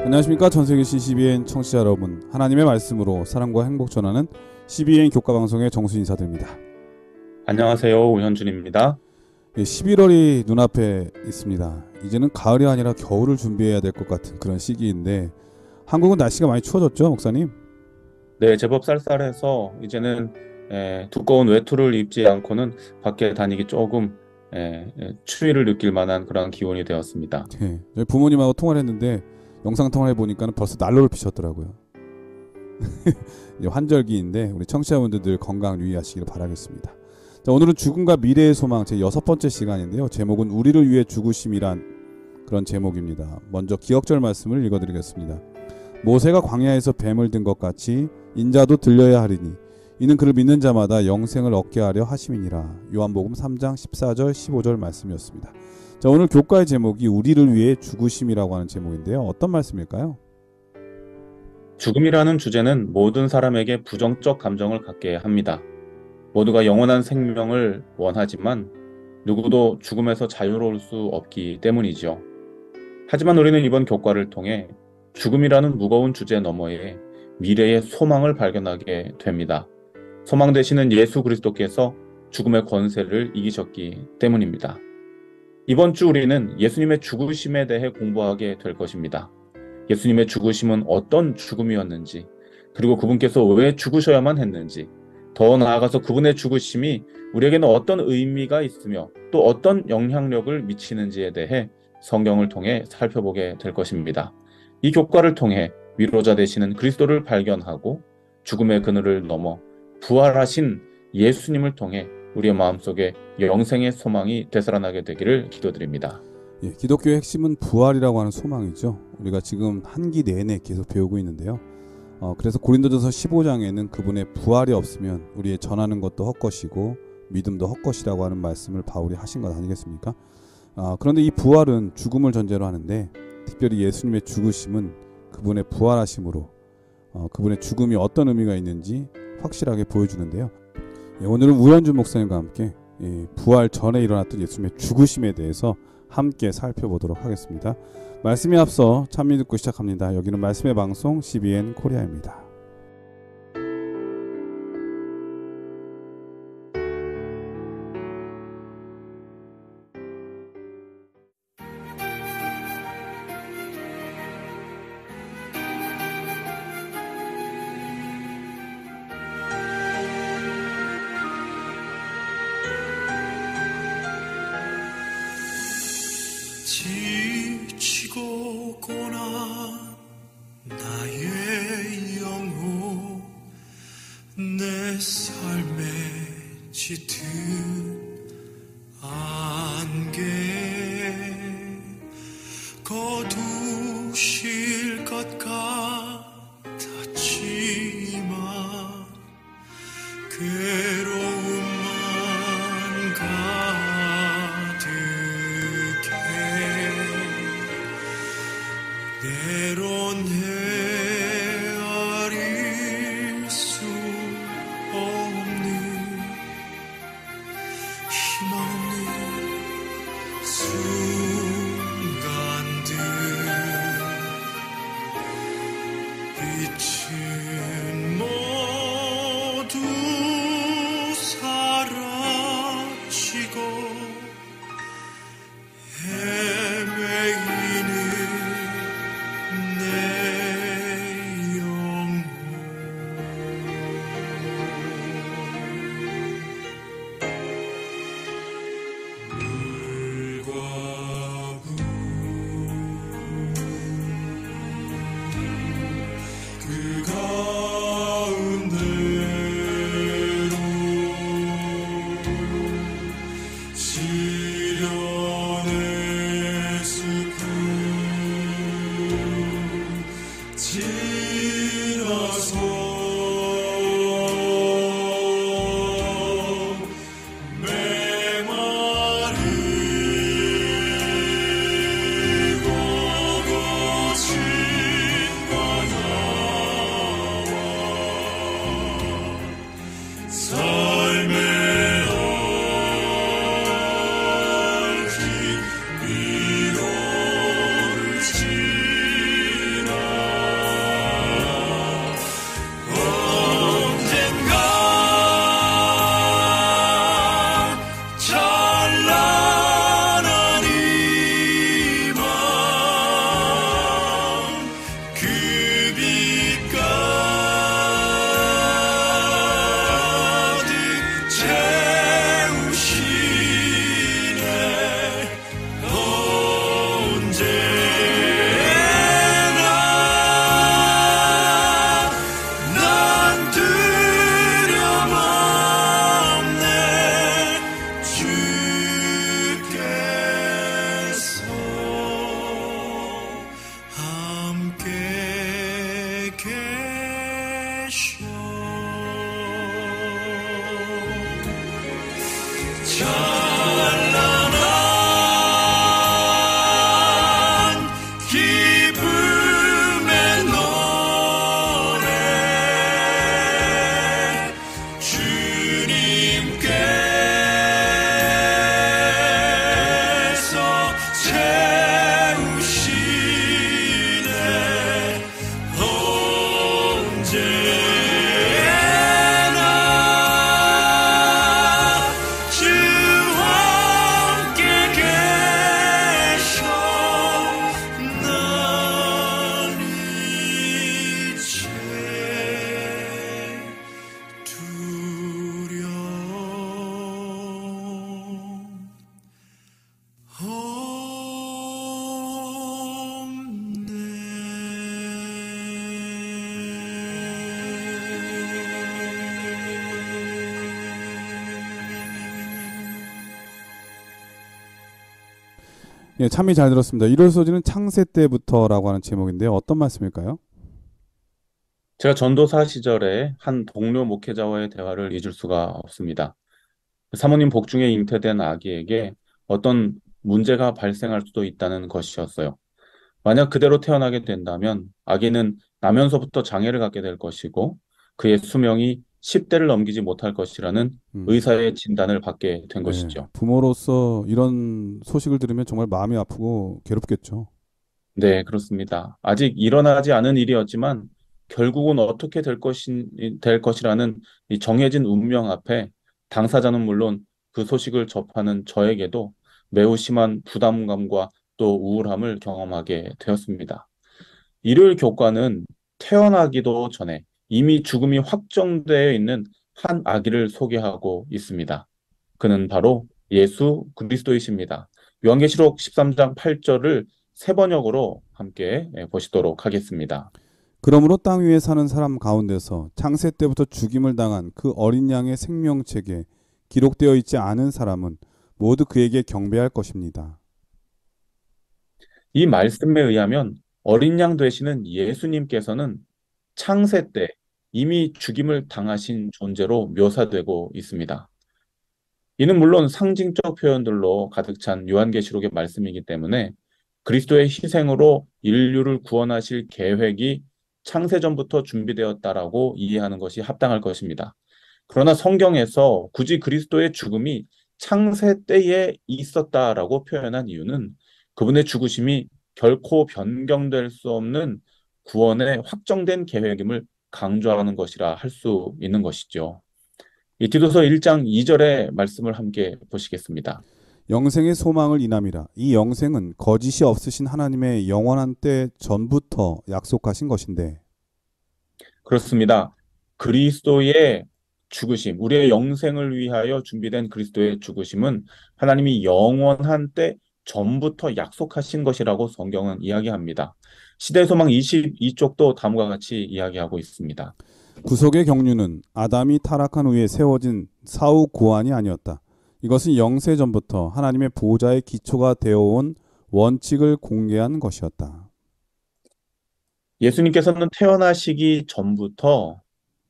안녕하십니까. 전세계 CBN 청취자 여러분, 하나님의 말씀으로 사랑과 행복 전하는 CBN 교과방송의 정수 인사드립니다. 안녕하세요. 오현준입니다. 11월이 눈앞에 있습니다. 이제는 가을이 아니라 겨울을 준비해야 될 것 같은 그런 시기인데, 한국은 날씨가 많이 추워졌죠, 목사님? 네, 제법 쌀쌀해서 이제는 두꺼운 외투를 입지 않고는 밖에 다니기 조금 추위를 느낄 만한 그런 기온이 되었습니다. 네, 저희 부모님하고 통화를 했는데 영상 통화를 해보니까 벌써 난로를 피셨더라고요. 환절기인데 우리 청취자분들 건강 유의하시길 바라겠습니다. 자, 오늘은 죽음과 미래의 소망 제 6번째 시간인데요. 제목은 우리를 위해 죽으심이란 그런 제목입니다. 먼저 기억절 말씀을 읽어드리겠습니다. 모세가 광야에서 뱀을 든 것 같이 인자도 들려야 하리니 이는 그를 믿는 자마다 영생을 얻게 하려 하심이니라. 요한복음 3장 14절 15절 말씀이었습니다. 자, 오늘 교과의 제목이 우리를 위해 죽으심이라고 하는 제목인데요. 어떤 말씀일까요? 죽음이라는 주제는 모든 사람에게 부정적 감정을 갖게 합니다. 모두가 영원한 생명을 원하지만 누구도 죽음에서 자유로울 수 없기 때문이죠. 하지만 우리는 이번 교과를 통해 죽음이라는 무거운 주제 너머에 미래의 소망을 발견하게 됩니다. 소망 되시는 예수 그리스도께서 죽음의 권세를 이기셨기 때문입니다. 이번 주 우리는 예수님의 죽으심에 대해 공부하게 될 것입니다. 예수님의 죽으심은 어떤 죽음이었는지, 그리고 그분께서 왜 죽으셔야만 했는지, 더 나아가서 그분의 죽으심이 우리에게는 어떤 의미가 있으며 또 어떤 영향력을 미치는지에 대해 성경을 통해 살펴보게 될 것입니다. 이 교과를 통해 위로자 되시는 그리스도를 발견하고 죽음의 그늘을 넘어 부활하신 예수님을 통해 우리의 마음속에 영생의 소망이 되살아나게 되기를 기도드립니다. 예, 기독교의 핵심은 부활이라고 하는 소망이죠. 우리가 지금 한기 내내 계속 배우고 있는데요. 그래서 고린도전서 15장에는 그분의 부활이 없으면 우리의 전하는 것도 헛것이고 믿음도 헛것이라고 하는 말씀을 바울이 하신 것 아니겠습니까? 그런데 이 부활은 죽음을 전제로 하는데 특별히 예수님의 죽으심은 그분의 부활하심으로 그분의 죽음이 어떤 의미가 있는지 확실하게 보여주는데요. 예, 오늘은 우현준 목사님과 함께 부활 전에 일어났던 예수님의 죽으심에 대해서 함께 살펴보도록 하겠습니다. 말씀에 앞서 찬미 듣고 시작합니다. 여기는 말씀의 방송 CBN 코리아입니다. 지치고 고난 나의 영혼 내 삶의 짙은 안개 거두실 것 같았지만 괴로움만 가득해 때론 헤아릴 수 없는 힘없는 순간들 빛은 모두 사라지고 헤매이는 내 영혼 물과 찬란한 기쁨의 노래 주님께서 채우시네 언제나 주와 함께 계셔 난 이제 예, 참이 잘 들었습니다. 일월 소지는 창세 때부터라고 하는 제목인데요. 어떤 말씀일까요? 제가 전도사 시절에 한 동료 목회자와의 대화를 잊을 수가 없습니다. 사모님 복중에 잉태된 아기에게 어떤 문제가 발생할 수도 있다는 것이었어요. 만약 그대로 태어나게 된다면 아기는 나면서부터 장애를 갖게 될 것이고 그의 수명이 10대를 넘기지 못할 것이라는 의사의 진단을 받게 된 네, 것이죠. 부모로서 이런 소식을 들으면 정말 마음이 아프고 괴롭겠죠. 네, 그렇습니다. 아직 일어나지 않은 일이었지만 결국은 어떻게 될 것이라는 이 정해진 운명 앞에 당사자는 물론 그 소식을 접하는 저에게도 매우 심한 부담감과 또 우울함을 경험하게 되었습니다. 일요일 교과는 태어나기도 전에 이미 죽음이 확정되어 있는 한 아기를 소개하고 있습니다. 그는 바로 예수 그리스도이십니다. 요한계시록 13장 8절을 세 번역으로 함께 보시도록 하겠습니다. 그러므로 땅 위에 사는 사람 가운데서 창세 때부터 죽임을 당한 그 어린 양의 생명책에 기록되어 있지 않은 사람은 모두 그에게 경배할 것입니다. 이 말씀에 의하면 어린 양 되시는 예수님께서는 창세 때 이미 죽임을 당하신 존재로 묘사되고 있습니다. 이는 물론 상징적 표현들로 가득 찬 요한계시록의 말씀이기 때문에 그리스도의 희생으로 인류를 구원하실 계획이 창세전부터 준비되었다라고 이해하는 것이 합당할 것입니다. 그러나 성경에서 굳이 그리스도의 죽음이 창세 때에 있었다라고 표현한 이유는 그분의 죽으심이 결코 변경될 수 없는 구원의 확정된 계획임을 강조하는 것이라 할 수 있는 것이죠. 이 디도서 1장 2절의 말씀을 함께 보시겠습니다. 영생의 소망을 인함이라. 이 영생은 거짓이 없으신 하나님의 영원한 때 전부터 약속하신 것인데. 그렇습니다. 그리스도의 죽으심, 우리의 영생을 위하여 준비된 그리스도의 죽으심은 하나님이 영원한 때 전부터 약속하신 것이라고 성경은 이야기합니다. 시대의 소망 22쪽도 다음과 같이 이야기하고 있습니다. 구속의 경륜은 아담이 타락한 후에 세워진 사후 고안이 아니었다. 이것은 영세 전부터 하나님의 보좌의 기초가 되어온 원칙을 공개한 것이었다. 예수님께서는 태어나시기 전부터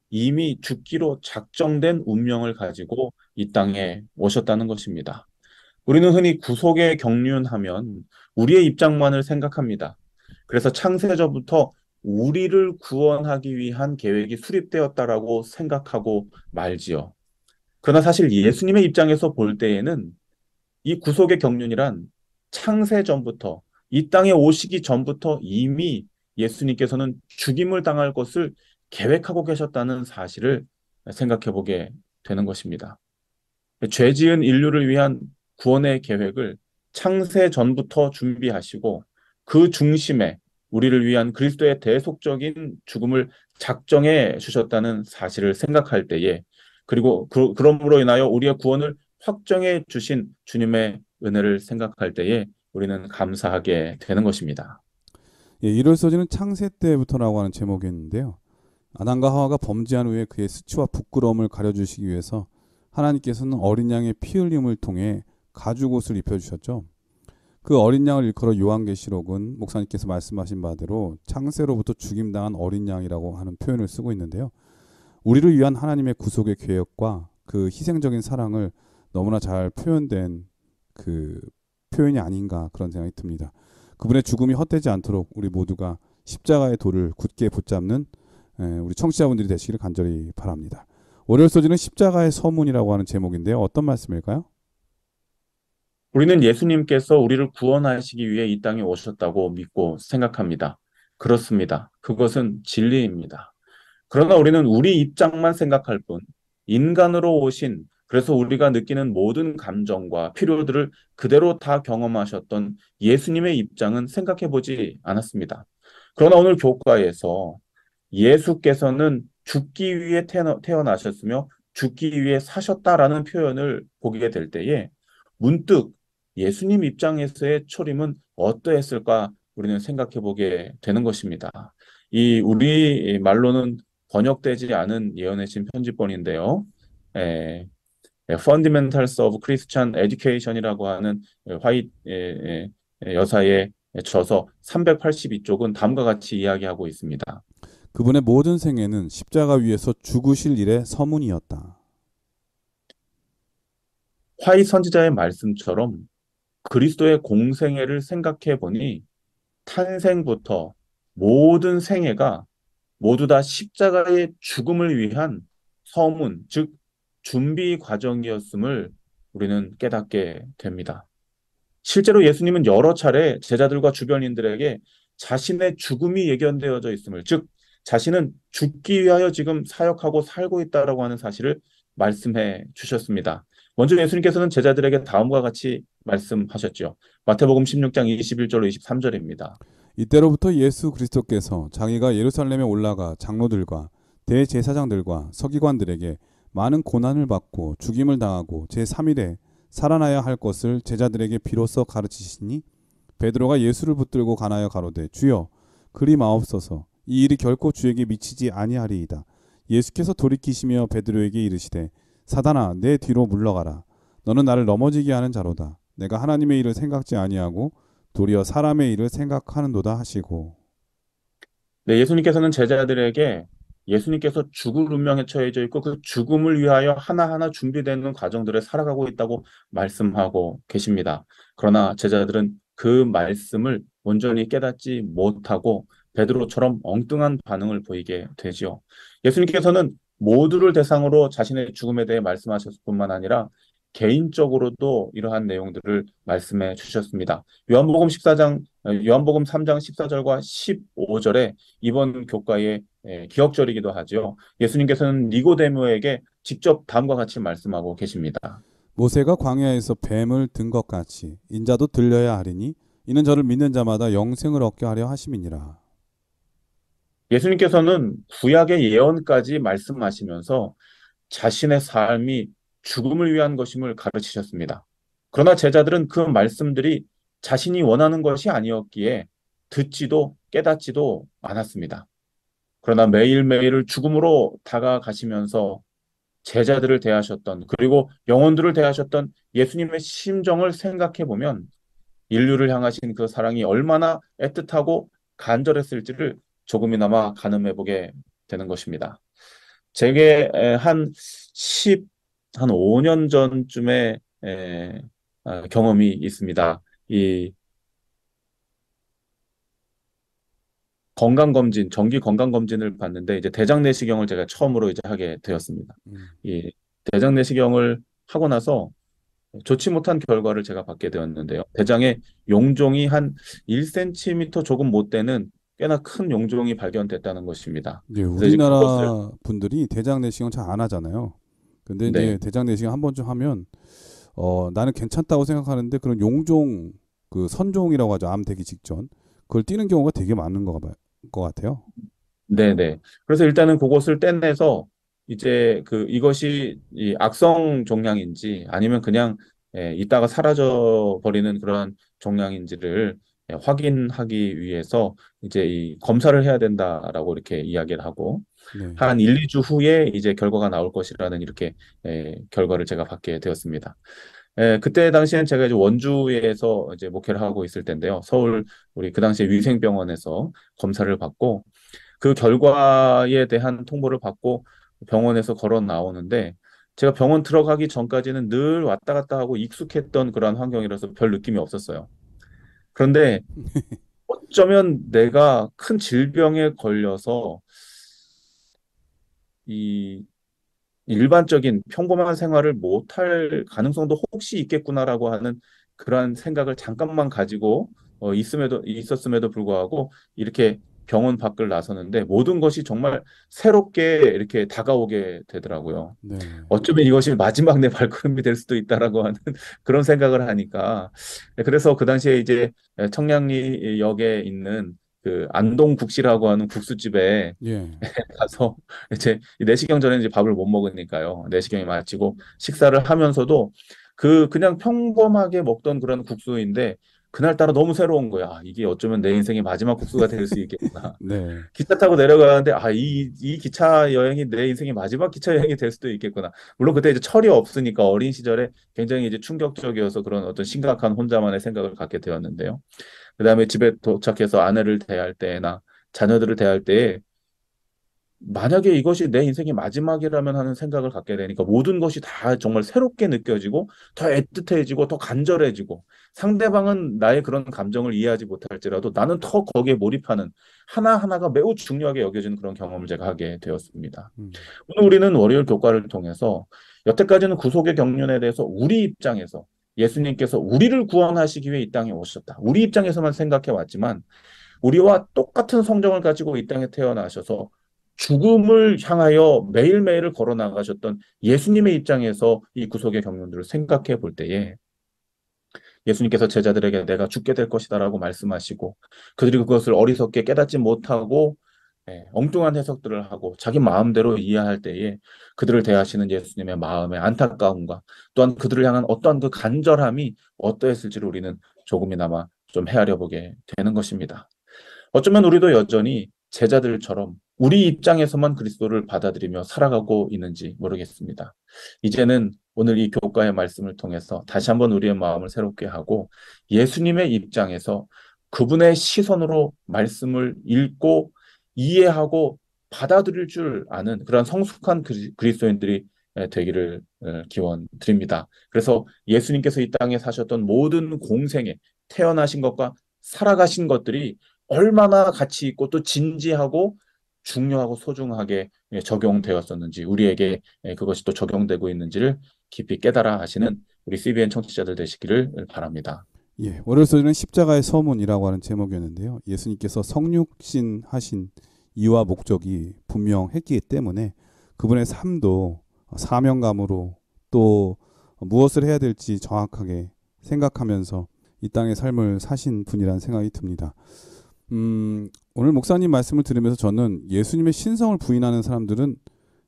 이미 죽기로 작정된 운명을 가지고 이 땅에 오셨다는 것입니다. 우리는 흔히 구속의 경륜하면 우리의 입장만을 생각합니다. 그래서 창세전부터 우리를 구원하기 위한 계획이 수립되었다라고 생각하고 말지요. 그러나 사실 예수님의 입장에서 볼 때에는 이 구속의 경륜이란 창세전부터 이 땅에 오시기 전부터 이미 예수님께서는 죽임을 당할 것을 계획하고 계셨다는 사실을 생각해 보게 되는 것입니다. 죄 지은 인류를 위한 구원의 계획을 창세 전부터 준비하시고 그 중심에 우리를 위한 그리스도의 대속적인 죽음을 작정해 주셨다는 사실을 생각할 때에 그리고 그럼으로 인하여 우리의 구원을 확정해 주신 주님의 은혜를 생각할 때에 우리는 감사하게 되는 것입니다. 예, 일월 소지는 창세 때부터라고 하는 제목이었는데요. 아담과 하와가 범죄한 후에 그의 수치와 부끄러움을 가려주시기 위해서 하나님께서는 어린 양의 피 흘림을 통해 가죽 옷을 입혀주셨죠. 그 어린 양을 일컬어 요한계시록은 목사님께서 말씀하신 바대로 창세로부터 죽임당한 어린 양이라고 하는 표현을 쓰고 있는데요. 우리를 위한 하나님의 구속의 계획과 그 희생적인 사랑을 너무나 잘 표현된 그 표현이 아닌가 그런 생각이 듭니다. 그분의 죽음이 헛되지 않도록 우리 모두가 십자가의 도를 굳게 붙잡는 우리 청취자분들이 되시기를 간절히 바랍니다. 월요일 소지는 십자가의 서문이라고 하는 제목인데요. 어떤 말씀일까요? 우리는 예수님께서 우리를 구원하시기 위해 이 땅에 오셨다고 믿고 생각합니다. 그렇습니다. 그것은 진리입니다. 그러나 우리는 우리 입장만 생각할 뿐, 인간으로 오신, 그래서 우리가 느끼는 모든 감정과 필요들을 그대로 다 경험하셨던 예수님의 입장은 생각해 보지 않았습니다. 그러나 오늘 교과에서 예수께서는 죽기 위해 태어나셨으며 죽기 위해 사셨다라는 표현을 보게 될 때에 문득 예수님 입장에서의 초림은 어떠했을까 우리는 생각해 보게 되는 것입니다. 이 우리 말로는 번역되지 않은 예언의 신 편집본인데요. 에, Fundamentals of Christian Education이라고 하는 화이트 여사의 저서 382쪽은 다음과 같이 이야기하고 있습니다. 그분의 모든 생애는 십자가 위에서 죽으실 일의 서문이었다. 화이 선지자의 말씀처럼 그리스도의 공생애를 생각해 보니 탄생부터 모든 생애가 모두 다 십자가의 죽음을 위한 서문, 즉 준비 과정이었음을 우리는 깨닫게 됩니다. 실제로 예수님은 여러 차례 제자들과 주변인들에게 자신의 죽음이 예견되어져 있음을, 즉 자신은 죽기 위하여 지금 사역하고 살고 있다라고 하는 사실을 말씀해 주셨습니다. 먼저 예수님께서는 제자들에게 다음과 같이 말씀하셨죠. 마태복음 16장 21절로 23절입니다. 이때로부터 예수 그리스도께서 자기가 예루살렘에 올라가 장로들과 대제사장들과 서기관들에게 많은 고난을 받고 죽임을 당하고 제3일에 살아나야 할 것을 제자들에게 비로소 가르치시니 베드로가 예수를 붙들고 가나여 가로되 주여 그리 마옵소서 이 일이 결코 주에게 미치지 아니하리이다. 예수께서 돌이키시며 베드로에게 이르시되 사단아 내 뒤로 물러가라. 너는 나를 넘어지게 하는 자로다. 내가 하나님의 일을 생각지 아니하고 도리어 사람의 일을 생각하는도다 하시고. 네, 예수님께서는 제자들에게 예수님께서 죽을 운명에 처해져 있고 그 죽음을 위하여 하나하나 준비되는 과정들을 살아가고 있다고 말씀하고 계십니다. 그러나 제자들은 그 말씀을 온전히 깨닫지 못하고 베드로처럼 엉뚱한 반응을 보이게 되지요. 예수님께서는 모두를 대상으로 자신의 죽음에 대해 말씀하셨을 뿐만 아니라 개인적으로도 이러한 내용들을 말씀해 주셨습니다. 요한복음 3장 14절과 15절에 이번 교과의 기억절이기도 하죠. 예수님께서는 니고데모에게 직접 다음과 같이 말씀하고 계십니다. 모세가 광야에서 뱀을 든 것 같이 인자도 들려야 하리니 이는 저를 믿는 자마다 영생을 얻게 하려 하심이니라. 예수님께서는 구약의 예언까지 말씀하시면서 자신의 삶이 죽음을 위한 것임을 가르치셨습니다. 그러나 제자들은 그 말씀들이 자신이 원하는 것이 아니었기에 듣지도 깨닫지도 않았습니다. 그러나 매일매일을 죽음으로 다가가시면서 제자들을 대하셨던, 그리고 영혼들을 대하셨던 예수님의 심정을 생각해 보면 인류를 향하신 그 사랑이 얼마나 애틋하고 간절했을지를 조금이나마 가늠해 보게 되는 것입니다. 제게 한 5년 전쯤에 경험이 있습니다. 이 건강검진, 정기 건강검진을 받는데 이제 대장 내시경을 제가 처음으로 이제 하게 되었습니다. 이 대장 내시경을 하고 나서 좋지 못한 결과를 제가 받게 되었는데요. 대장에 용종이 한 1cm 조금 못 되는 꽤나 큰 용종이 발견됐다는 것입니다. 네, 그래서 이제 그것을 우리나라 분들이 대장 내시경 잘 안 하잖아요. 근데 이제 네, 대장 내시경 한 번쯤 하면 나는 괜찮다고 생각하는데 그런 용종 그 선종이라고 하죠. 암 되기 직전. 그걸 띄는 경우가 되게 많은 것 같아요. 네, 네. 그래서 일단은 그것을 떼내서 이제 이것이 이 악성 종양인지 아니면 그냥 있다가 사라져 버리는 그런 종양인지를 확인하기 위해서 이제 이 검사를 해야 된다라고 이렇게 이야기를 하고 네. 한 1, 2주 후에 이제 결과가 나올 것이라는 이렇게 결과를 제가 받게 되었습니다. 그때 당시엔 제가 이제 원주에서 이제 목회를 하고 있을 텐데요. 서울 우리 그 당시에 위생병원에서 검사를 받고 그 결과에 대한 통보를 받고 병원에서 걸어 나오는데 제가 병원 들어가기 전까지는 늘 왔다 갔다 하고 익숙했던 그런 환경이라서 별 느낌이 없었어요. 그런데 어쩌면 내가 큰 질병에 걸려서 이 일반적인 평범한 생활을 못할 가능성도 혹시 있겠구나라고 하는 그러한 생각을 잠깐만 가지고 있었음에도 불구하고 이렇게 병원 밖을 나서는데 모든 것이 정말 새롭게 이렇게 다가오게 되더라고요. 네. 어쩌면 이것이 마지막 내 발걸음이 될 수도 있다라고 하는 그런 생각을 하니까 그래서 그 당시에 이제 청량리역에 있는 그 안동국시라고 하는 국수집에 예. 가서 이제 내시경 전에 이제 밥을 못 먹으니까요. 내시경이 마치고 식사를 하면서도 그냥 평범하게 먹던 그런 국수인데 그날따라 너무 새로운 거야. 아, 이게 어쩌면 내 인생의 마지막 국수가 될 수 있겠구나. 네. 기차 타고 내려가는데 이 기차 여행이 내 인생의 마지막 기차 여행이 될 수도 있겠구나. 물론 그때 이제 철이 없으니까 어린 시절에 굉장히 이제 충격적이어서 그런 어떤 심각한 혼자만의 생각을 갖게 되었는데요. 그다음에 집에 도착해서 아내를 대할 때나 자녀들을 대할 때에 만약에 이것이 내 인생의 마지막이라면 하는 생각을 갖게 되니까 모든 것이 다 정말 새롭게 느껴지고 더 애틋해지고 더 간절해지고 상대방은 나의 그런 감정을 이해하지 못할지라도 나는 더 거기에 몰입하는 하나하나가 매우 중요하게 여겨지는 그런 경험을 제가 하게 되었습니다. 음. 오늘 우리는 월요일 교과를 통해서 여태까지는 구속의 경륜에 대해서 우리 입장에서 예수님께서 우리를 구원하시기 위해 이 땅에 오셨다. 우리 입장에서만 생각해 왔지만 우리와 똑같은 성정을 가지고 이 땅에 태어나셔서 죽음을 향하여 매일매일을 걸어 나가셨던 예수님의 입장에서 이 구속의 경륜들을 생각해 볼 때에 예수님께서 제자들에게 내가 죽게 될 것이다라고 말씀하시고 그들이 그것을 어리석게 깨닫지 못하고 엉뚱한 해석들을 하고 자기 마음대로 이해할 때에 그들을 대하시는 예수님의 마음의 안타까움과 또한 그들을 향한 어떠한 그 간절함이 어떠했을지를 우리는 조금이나마 좀 헤아려 보게 되는 것입니다. 어쩌면 우리도 여전히 제자들처럼 우리 입장에서만 그리스도를 받아들이며 살아가고 있는지 모르겠습니다. 이제는 오늘 이 교과의 말씀을 통해서 다시 한번 우리의 마음을 새롭게 하고 예수님의 입장에서 그분의 시선으로 말씀을 읽고 이해하고 받아들일 줄 아는 그런 성숙한 그리스도인들이 되기를 기원드립니다. 그래서 예수님께서 이 땅에 사셨던 모든 공생에 태어나신 것과 살아가신 것들이 얼마나 가치 있고 또 진지하고 중요하고 소중하게 적용되었었는지 우리에게 그것이 또 적용되고 있는지를 깊이 깨달아 하시는 우리 CBN 청취자들 되시기를 바랍니다. 예, 월요일 소리는 십자가의 서문이라고 하는 제목이었는데요. 예수님께서 성육신 하신 이유와 목적이 분명했기 때문에 그분의 삶도 사명감으로 또 무엇을 해야 될지 정확하게 생각하면서 이 땅의 삶을 사신 분이라는 생각이 듭니다. 오늘 목사님 말씀을 들으면서 저는 예수님의 신성을 부인하는 사람들은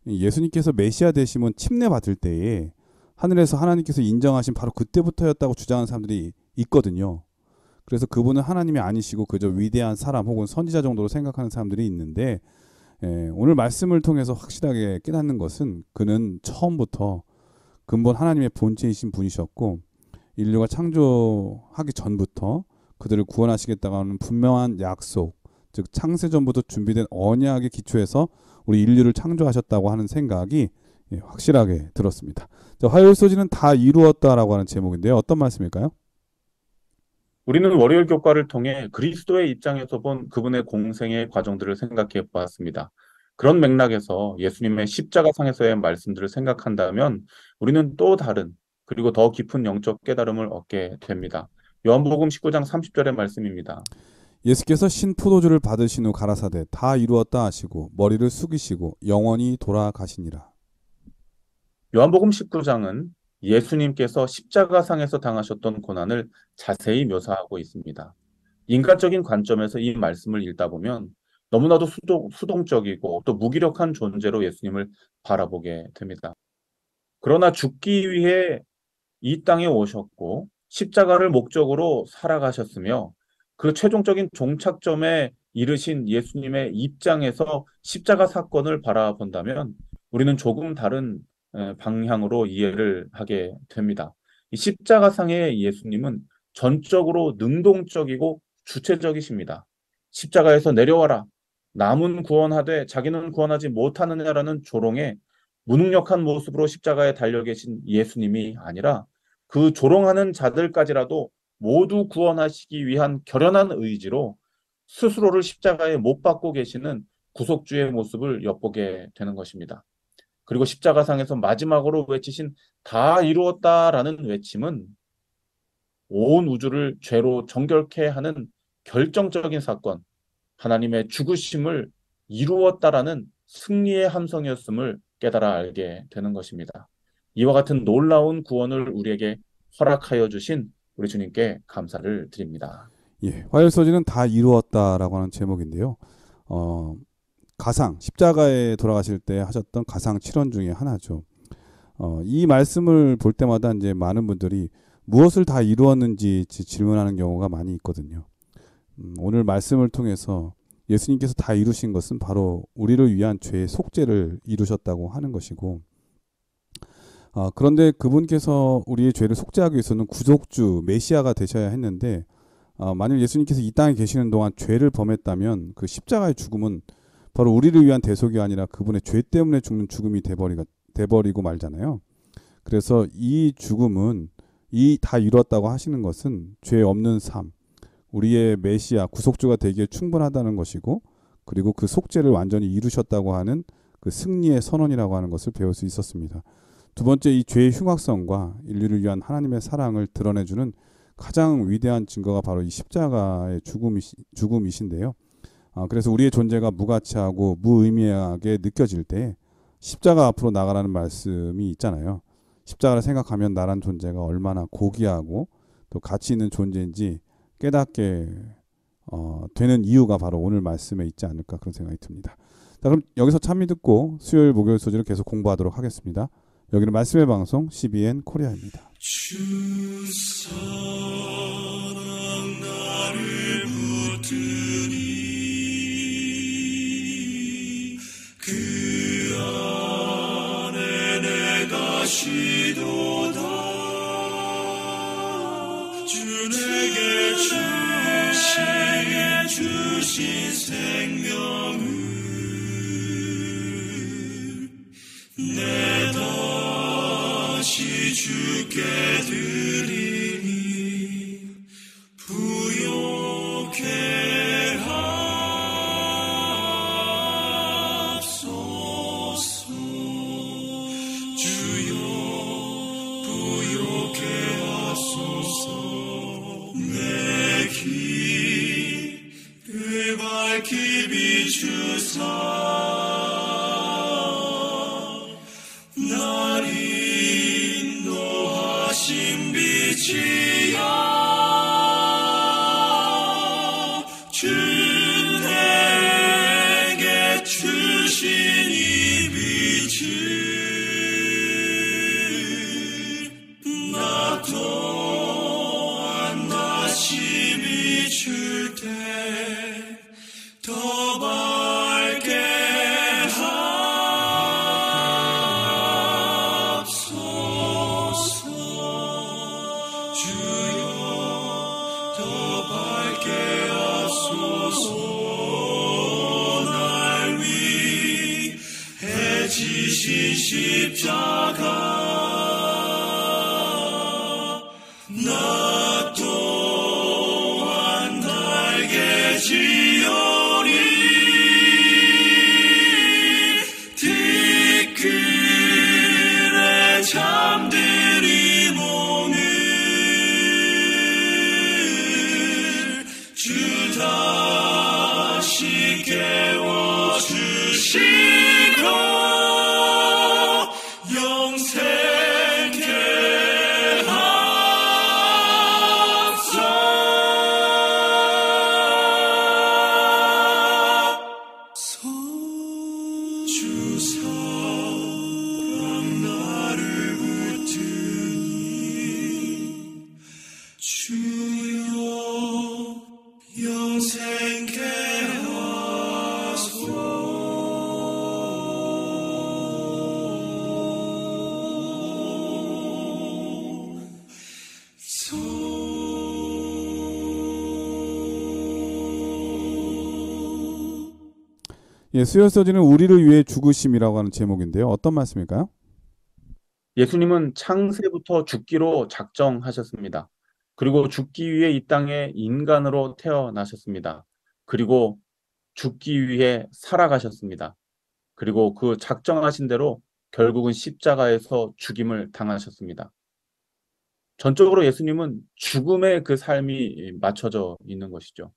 예수님께서 메시아 되심은 침례 받을 때에 하늘에서 하나님께서 인정하신 바로 그때부터였다고 주장하는 사람들이 있거든요. 그래서 그분은 하나님이 아니시고 그저 위대한 사람 혹은 선지자 정도로 생각하는 사람들이 있는데 오늘 말씀을 통해서 확실하게 깨닫는 것은 그는 처음부터 근본 하나님의 본체이신 분이셨고 인류가 창조하기 전부터 그들을 구원하시겠다고 하는 분명한 약속, 즉 창세전부터 준비된 언약의 기초에서 우리 인류를 창조하셨다고 하는 생각이 확실하게 들었습니다. 자, 화요일 소지는 다 이루었다라고 하는 제목인데요. 어떤 말씀일까요? 우리는 월요일 교과를 통해 그리스도의 입장에서 본 그분의 공생의 과정들을 생각해 보았습니다. 그런 맥락에서 예수님의 십자가상에서의 말씀들을 생각한다면 우리는 또 다른 그리고 더 깊은 영적 깨달음을 얻게 됩니다. 요한복음 19장 30절의 말씀입니다. 예수께서 신 포도주를 받으신 후 가라사대 다 이루었다 하시고 머리를 숙이시고 영원히 돌아가시니라. 요한복음 19장은 예수님께서 십자가상에서 당하셨던 고난을 자세히 묘사하고 있습니다. 인간적인 관점에서 이 말씀을 읽다 보면 너무나도 수동적이고 또 무기력한 존재로 예수님을 바라보게 됩니다. 그러나 죽기 위해 이 땅에 오셨고 십자가를 목적으로 살아가셨으며 그 최종적인 종착점에 이르신 예수님의 입장에서 십자가 사건을 바라본다면 우리는 조금 다른 방향으로 이해를 하게 됩니다. 이 십자가상의 예수님은 전적으로 능동적이고 주체적이십니다. 십자가에서 내려와라. 남은 구원하되 자기는 구원하지 못하느냐라는 조롱에 무능력한 모습으로 십자가에 달려 계신 예수님이 아니라 그 조롱하는 자들까지라도 모두 구원하시기 위한 결연한 의지로 스스로를 십자가에 못 박고 계시는 구속주의 모습을 엿보게 되는 것입니다. 그리고 십자가상에서 마지막으로 외치신 다 이루었다라는 외침은 온 우주를 죄로 정결케 하는 결정적인 사건, 하나님의 죽으심을 이루었다라는 승리의 함성이었음을 깨달아 알게 되는 것입니다. 이와 같은 놀라운 구원을 우리에게 허락하여 주신 우리 주님께 감사를 드립니다. 예, 화요일서지는 다 이루었다라고 하는 제목인데요. 가상, 십자가에 돌아가실 때 하셨던 가상 7원 중에 하나죠. 이 말씀을 볼 때마다 이제 많은 분들이 무엇을 다 이루었는지 질문하는 경우가 많이 있거든요. 오늘 말씀을 통해서 예수님께서 다 이루신 것은 바로 우리를 위한 죄의 속죄를 이루셨다고 하는 것이고, 그런데 그분께서 우리의 죄를 속죄하기 위해서는 구속주, 메시아가 되셔야 했는데, 만약 예수님께서 이 땅에 계시는 동안 죄를 범했다면 그 십자가의 죽음은 바로 우리를 위한 대속이 아니라 그분의 죄 때문에 죽는 죽음이 돼버리고 말잖아요. 그래서 이 죽음은 이 다 이루었다고 하시는 것은 죄 없는 삶, 우리의 메시아 구속주가 되기에 충분하다는 것이고, 그리고 그 속죄를 완전히 이루셨다고 하는 그 승리의 선언이라고 하는 것을 배울 수 있었습니다. 두 번째, 이 죄의 흉악성과 인류를 위한 하나님의 사랑을 드러내주는 가장 위대한 증거가 바로 이 십자가의 죽음이신데요. 그래서 우리의 존재가 무가치하고 무의미하게 느껴질 때 십자가 앞으로 나가라는 말씀이 있잖아요. 십자가를 생각하면 나란 존재가 얼마나 고귀하고 또 가치 있는 존재인지 깨닫게 되는 이유가 바로 오늘 말씀에 있지 않을까 그런 생각이 듭니다. 자, 그럼 여기서 찬미 듣고 수요일 목요일 소지를 계속 공부하도록 하겠습니다. 여기는 말씀의 방송 CBN 코리아입니다. 주 사랑 나를 붙드니 그 안에 내가 쉬도다. 주 내게 주신 생명을 내 다시 주께 드리니 부요케 하소서. 주여 부요케 하소서. 내 길을 밝히 비추사 날 인도하신 빛이야. 주 내게 주신 이 빛을 나 또한 다시 비출 때 더 밝게 하소서. 주여 더 밝게 하소서. 날 위해 지신 십자가 나 또한 달게 지어리. 뒤끝에 잠들이 몸을 주 다시 깨워주시고 영생케 하소서. 주 사랑 나를 붙드니 주여 영생 예, 쓰여서지는 우리를 위해 죽으심이라고 하는 제목인데요. 어떤 말씀일까요? 예수님은 창세부터 죽기로 작정하셨습니다. 그리고 죽기 위해 이 땅에 인간으로 태어나셨습니다. 그리고 죽기 위해 살아가셨습니다. 그리고 그 작정하신 대로 결국은 십자가에서 죽임을 당하셨습니다. 전적으로 예수님은 죽음의 그 삶이 맞춰져 있는 것이죠.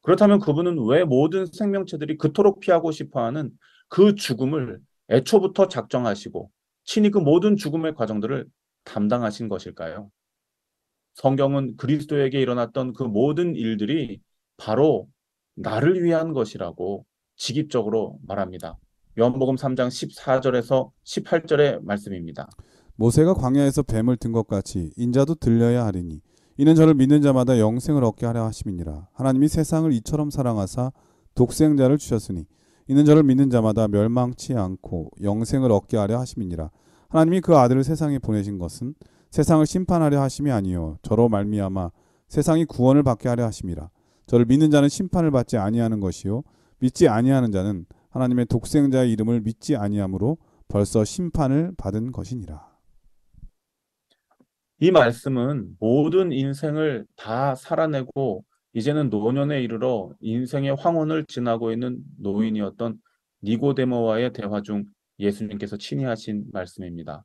그렇다면 그분은 왜 모든 생명체들이 그토록 피하고 싶어하는 그 죽음을 애초부터 작정하시고 친히 그 모든 죽음의 과정들을 담당하신 것일까요? 성경은 그리스도에게 일어났던 그 모든 일들이 바로 나를 위한 것이라고 직입적으로 말합니다. 요한복음 3장 14절에서 18절의 말씀입니다. 모세가 광야에서 뱀을 든 것 같이 인자도 들려야 하리니 이는 저를 믿는 자마다 영생을 얻게 하려 하심이니라. 하나님이 세상을 이처럼 사랑하사 독생자를 주셨으니 이는 저를 믿는 자마다 멸망치 않고 영생을 얻게 하려 하심이니라. 하나님이 그 아들을 세상에 보내신 것은 세상을 심판하려 하심이 아니요 저로 말미암아 세상이 구원을 받게 하려 하심이라. 저를 믿는 자는 심판을 받지 아니하는 것이요 믿지 아니하는 자는 하나님의 독생자의 이름을 믿지 아니하므로 벌써 심판을 받은 것이니라. 이 말씀은 모든 인생을 다 살아내고 이제는 노년에 이르러 인생의 황혼을 지나고 있는 노인이었던 니고데모와의 대화 중 예수님께서 친히 하신 말씀입니다.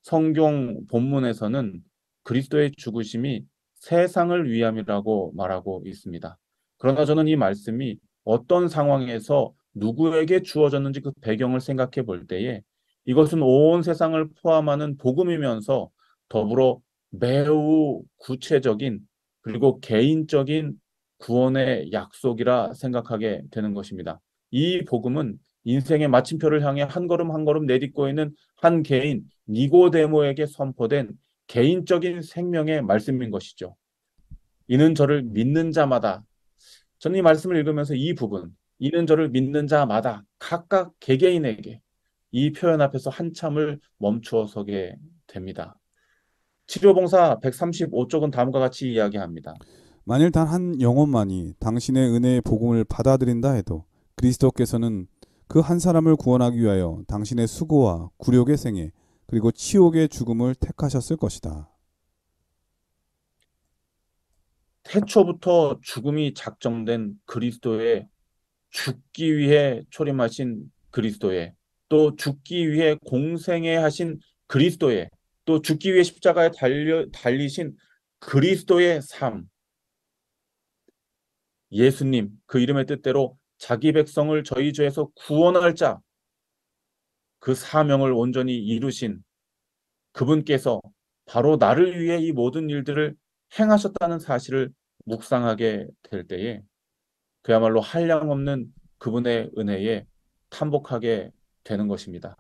성경 본문에서는 그리스도의 죽으심이 세상을 위함이라고 말하고 있습니다. 그러나 저는 이 말씀이 어떤 상황에서 누구에게 주어졌는지 그 배경을 생각해 볼 때에 이것은 온 세상을 포함하는 복음이면서 더불어 매우 구체적인 그리고 개인적인 구원의 약속이라 생각하게 되는 것입니다. 이 복음은 인생의 마침표를 향해 한 걸음 한 걸음 내딛고 있는 한 개인 니고데모에게 선포된 개인적인 생명의 말씀인 것이죠. 이는 저를 믿는 자마다 저는 이 말씀을 읽으면서 이 부분 이는 저를 믿는 자마다 각각 개개인에게 이 표현 앞에서 한참을 멈추어 서게 됩니다. 치료봉사 135쪽은 다음과 같이 이야기합니다. 만일 단 한 영혼만이 당신의 은혜의 복음을 받아들인다 해도 그리스도께서는 그 한 사람을 구원하기 위하여 당신의 수고와 굴욕의 생애 그리고 치욕의 죽음을 택하셨을 것이다. 태초부터 죽음이 작정된 그리스도의 죽기 위해 초림하신 그리스도의 또 죽기 위해 공생애 하신 그리스도의 또 죽기 위해 십자가에 달리신 그리스도의 삶 예수님 그 이름의 뜻대로 자기 백성을 저희 죄에서 구원할 자 그 사명을 온전히 이루신 그분께서 바로 나를 위해 이 모든 일들을 행하셨다는 사실을 묵상하게 될 때에 그야말로 한량없는 그분의 은혜에 탐복하게 되는 것입니다.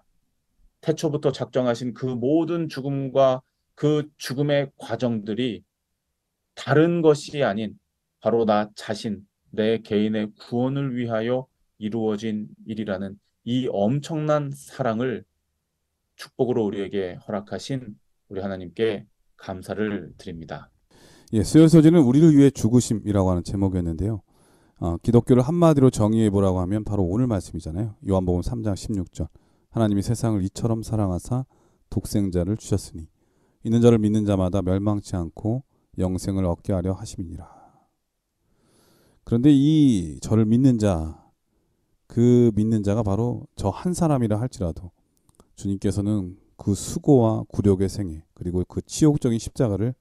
태초부터 작정하신 그 모든 죽음과 그 죽음의 과정들이 다른 것이 아닌 바로 나 자신, 내 개인의 구원을 위하여 이루어진 일이라는 이 엄청난 사랑을 축복으로 우리에게 허락하신 우리 하나님께 감사를 드립니다. 예, 수요소지는 우리를 위해 죽으심이라고 하는 제목이었는데요. 기독교를 한마디로 정의해 보라고 하면 바로 오늘 말씀이잖아요. 요한복음 3장 16절. 하나님이 세상을 이처럼 사랑하사 독생자를 주셨으니 이는 저를 믿는 자마다 멸망치 않고 영생을 얻게 하려 하심이니라. 그런데 이 저를 믿는 자, 그 믿는 자가 바로 저 한 사람이라 할지라도 주님께서는 그 수고와 굴욕의 생애 그리고 그 치욕적인 십자가를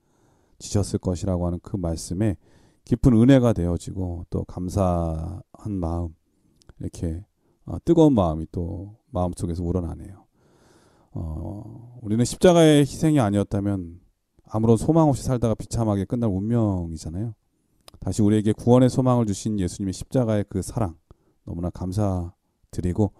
지셨을 것이라고 하는 그 말씀에 깊은 은혜가 되어지고 또 감사한 마음 이렇게 뜨거운 마음이 또 마음속에서 우러나네요. 우리는 십자가의 희생이 아니었다면 아무런 소망 없이 살다가 비참하게 끝날 운명이잖아요. 다시 우리에게 구원의 소망을 주신 예수님의 십자가의 그 사랑 너무나 감사드리고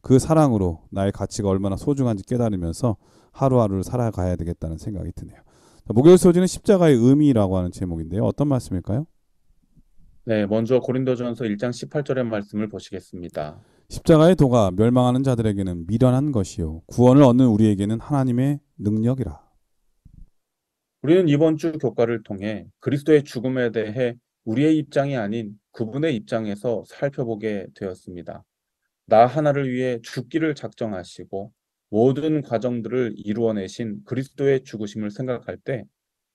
그 사랑으로 나의 가치가 얼마나 소중한지 깨달으면서 하루하루를 살아가야 되겠다는 생각이 드네요. 목요일 소지는 십자가의 의미라고 하는 제목인데요. 어떤 말씀일까요? 네, 먼저 고린도전서 1장 18절의 말씀을 보시겠습니다. 십자가의 도가 멸망하는 자들에게는 미련한 것이요 구원을 얻는 우리에게는 하나님의 능력이라. 우리는 이번 주 교과를 통해 그리스도의 죽음에 대해 우리의 입장이 아닌 그분의 입장에서 살펴보게 되었습니다. 나 하나를 위해 죽기를 작정하시고 모든 과정들을 이루어내신 그리스도의 죽으심을 생각할 때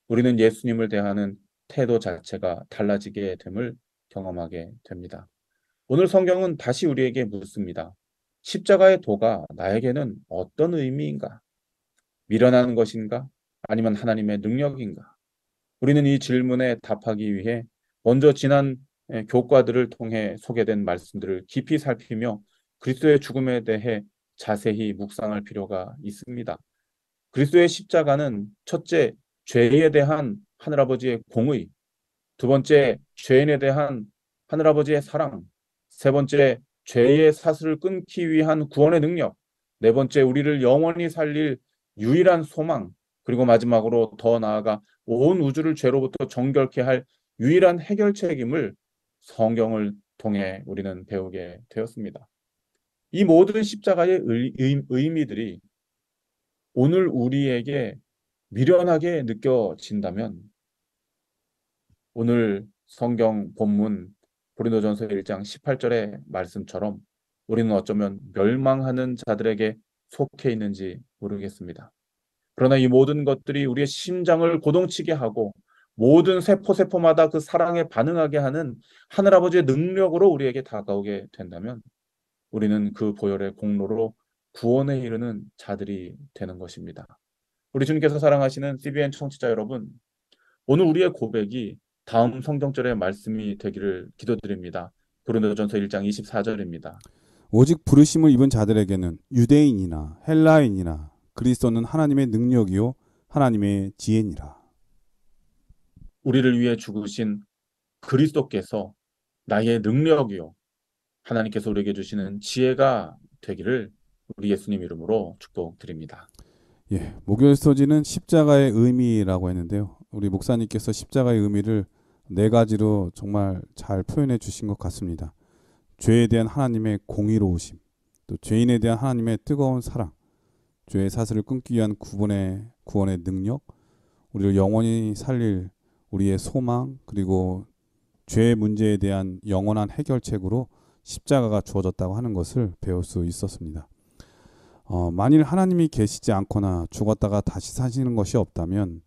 우리는 예수님을 대하는 태도 자체가 달라지게 됨을 경험하게 됩니다. 오늘 성경은 다시 우리에게 묻습니다. 십자가의 도가 나에게는 어떤 의미인가? 미련한 것인가? 아니면 하나님의 능력인가? 우리는 이 질문에 답하기 위해 먼저 지난 교과들을 통해 소개된 말씀들을 깊이 살피며 그리스도의 죽음에 대해 자세히 묵상할 필요가 있습니다. 그리스도의 십자가는 첫째, 죄에 대한 하늘아버지의 공의, 두 번째, 죄인에 대한 하늘아버지의 사랑, 세 번째, 죄의 사슬을 끊기 위한 구원의 능력, 네 번째, 우리를 영원히 살릴 유일한 소망, 그리고 마지막으로 더 나아가 온 우주를 죄로부터 정결케 할 유일한 해결책임을 성경을 통해 우리는 배우게 되었습니다. 이 모든 십자가의 의미들이 오늘 우리에게 미련하게 느껴진다면 오늘 성경 본문 고린도전서 1장 18절의 말씀처럼 우리는 어쩌면 멸망하는 자들에게 속해 있는지 모르겠습니다. 그러나 이 모든 것들이 우리의 심장을 고동치게 하고 모든 세포세포마다 그 사랑에 반응하게 하는 하늘아버지의 능력으로 우리에게 다가오게 된다면 우리는 그 보혈의 공로로 구원에 이르는 자들이 되는 것입니다. 우리 주님께서 사랑하시는 CBN 청취자 여러분, 오늘 우리의 고백이 다음 성경절의 말씀이 되기를 기도드립니다. 고린도전서 1장 24절입니다. 오직 부르심을 입은 자들에게는 유대인이나 헬라인이나 그리스도는 하나님의 능력이요 하나님의 지혜니라. 우리를 위해 죽으신 그리스도께서 나의 능력이요 하나님께서 우리에게 주시는 지혜가 되기를 우리 예수님 이름으로 축복드립니다. 예, 목요일 소지는 십자가의 의미라고 했는데요. 우리 목사님께서 십자가의 의미를 네 가지로 정말 잘 표현해 주신 것 같습니다. 죄에 대한 하나님의 공의로우심, 또 죄인에 대한 하나님의 뜨거운 사랑, 죄의 사슬을 끊기 위한 구원의 능력, 우리를 영원히 살릴 우리의 소망, 그리고 죄의 문제에 대한 영원한 해결책으로 십자가가 주어졌다고 하는 것을 배울 수 있었습니다. 만일 하나님이 계시지 않거나 죽었다가 다시 사시는 것이 없다면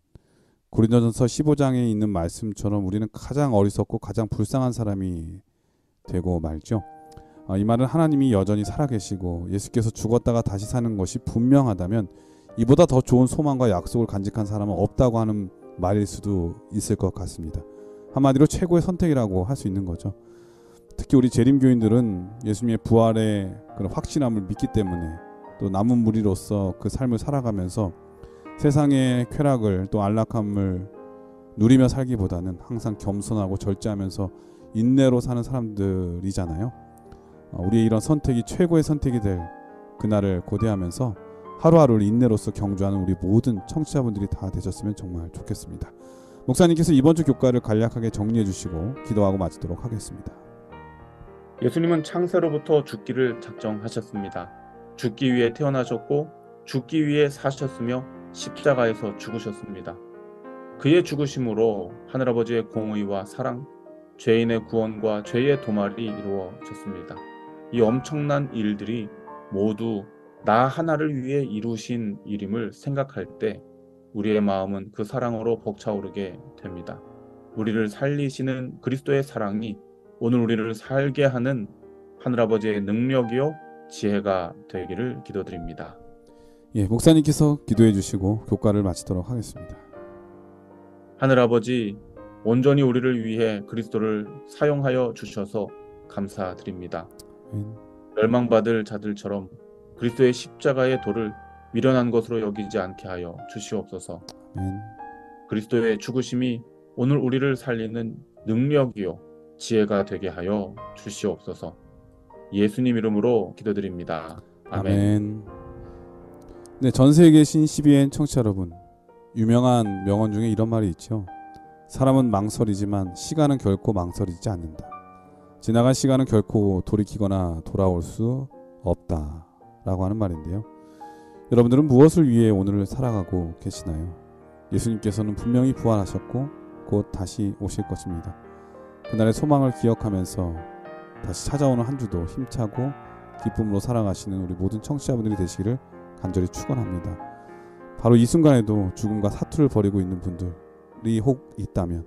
고린도전서 15장에 있는 말씀처럼 우리는 가장 어리석고 가장 불쌍한 사람이 되고 말죠. 이 말은 하나님이 여전히 살아계시고 예수께서 죽었다가 다시 사는 것이 분명하다면 이보다 더 좋은 소망과 약속을 간직한 사람은 없다고 하는 말일 수도 있을 것 같습니다. 한마디로 최고의 선택이라고 할 수 있는 거죠. 특히 우리 재림교인들은 예수님의 부활의 그런 확신함을 믿기 때문에 또 남은 무리로서 그 삶을 살아가면서 세상의 쾌락을 또 안락함을 누리며 살기보다는 항상 겸손하고 절제하면서 인내로 사는 사람들이잖아요. 우리의 이런 선택이 최고의 선택이 될 그날을 고대하면서 하루하루를 인내로서 경주하는 우리 모든 청취자분들이 다 되셨으면 정말 좋겠습니다. 목사님께서 이번 주 교과를 간략하게 정리해 주시고 기도하고 마치도록 하겠습니다. 예수님은 창세로부터 죽기를 작정하셨습니다. 죽기 위해 태어나셨고 죽기 위해 사셨으며 십자가에서 죽으셨습니다. 그의 죽으심으로 하늘아버지의 공의와 사랑, 죄인의 구원과 죄의 도말이 이루어졌습니다. 이 엄청난 일들이 모두 나 하나를 위해 이루신 일임을 생각할 때 우리의 마음은 그 사랑으로 벅차오르게 됩니다. 우리를 살리시는 그리스도의 사랑이 오늘 우리를 살게 하는 하늘아버지의 능력이요 지혜가 되기를 기도드립니다. 예, 목사님께서 기도해 주시고 교과를 마치도록 하겠습니다. 하늘아버지, 온전히 우리를 위해 그리스도를 사용하여 주셔서 감사드립니다. 멸망받을 자들처럼 그리스도의 십자가의 도를 미련한 것으로 여기지 않게 하여 주시옵소서. 그리스도의 죽으심이 오늘 우리를 살리는 능력이요 지혜가 되게 하여 주시옵소서. 예수님 이름으로 기도드립니다. 아멘. 네, 전 세계에 계신 CBN 청취자 여러분, 유명한 명언 중에 이런 말이 있죠. 사람은 망설이지만 시간은 결코 망설이지 않는다. 지나간 시간은 결코 돌이키거나 돌아올 수 없다 라고 하는 말인데요. 여러분들은 무엇을 위해 오늘을 살아가고 계시나요? 예수님께서는 분명히 부활하셨고 곧 다시 오실 것입니다. 그날의 소망을 기억하면서 다시 찾아오는 한 주도 힘차고 기쁨으로 살아가시는 우리 모든 청취자분들이 되시기를 간절히 축원합니다. 바로 이 순간에도 죽음과 사투를 벌이고 있는 분들이 혹 있다면,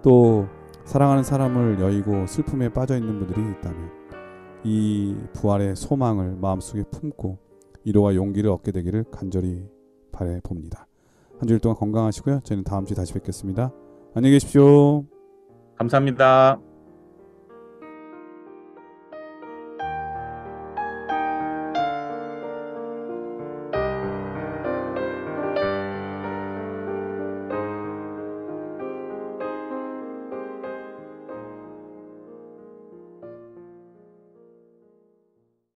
또 사랑하는 사람을 여의고 슬픔에 빠져 있는 분들이 있다면, 이 부활의 소망을 마음속에 품고 위로와 용기를 얻게 되기를 간절히 바라봅니다. 한 주일 동안 건강하시고요. 저희는 다음 주에 다시 뵙겠습니다. 안녕히 계십시오. 감사합니다.